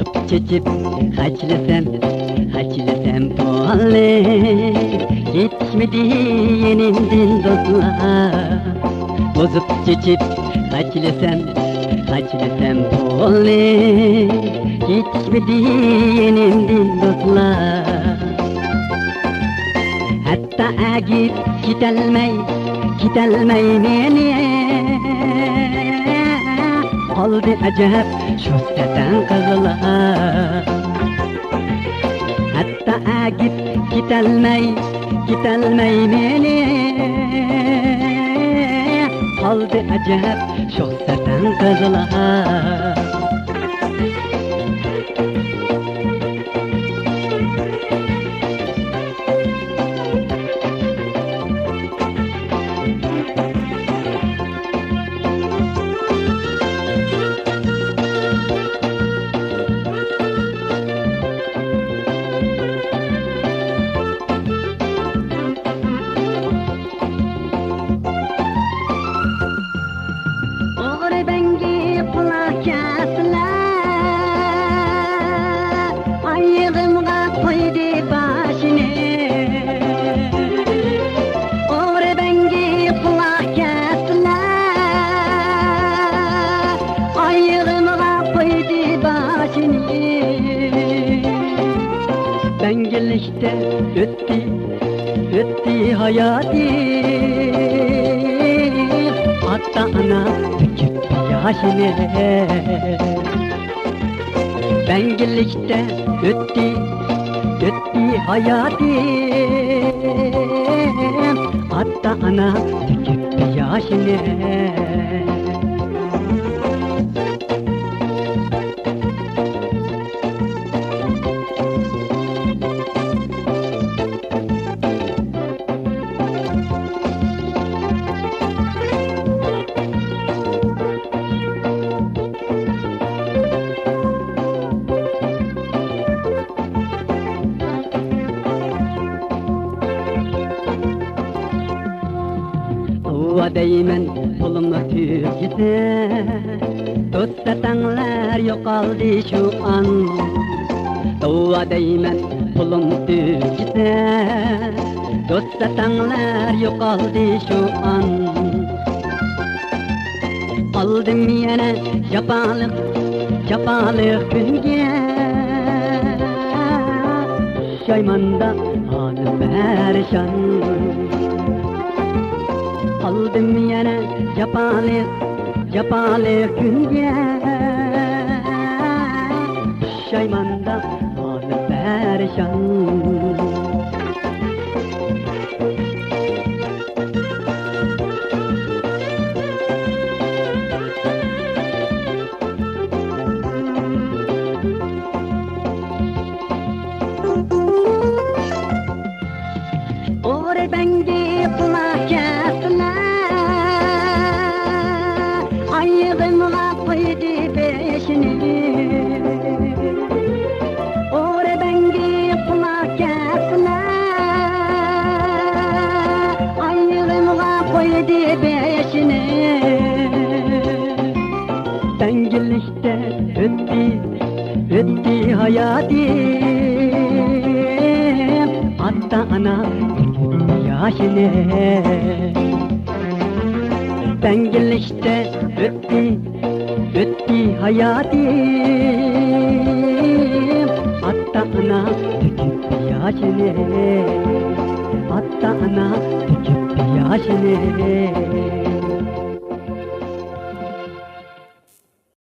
Bozup çeçip haçlasam polli. Yetişmedi yenildin dostlar. Bozup çeçip haçlasam polli. Yetişmedi yenildin dostlar. Hatta agit gitelmey meni. Oldu acayip şu satan kızlar. Hatta agit gitelmey meni. Oldu acayip şu satan kızlar. Bengelikte ötti hayatı. Hatta ana tüküp yaşını. Bengelikte ötti hayatı. Hatta ana tüküp yaşını. Deymen pulumla tükete. Dost satanlar yo'qoldi şu an. Deymen pulum tükete. Dost satanlar yo'qoldi şu an. Aldım yana japalık günge. Shaymanda halim perişan. Aldım yana japalık günge. Shaymanda halim perişan. Ore bengi plakasına. Ayağımla koydu beşini. Ore bengi plakasına. Ayağımla koydu beşini. Bengelikte ötti hayatı. Hatta ana yaşını. Bengelikte ötti hayatı. Hatta ana tüküp yaşını. Hatta ana tüküp yaşını.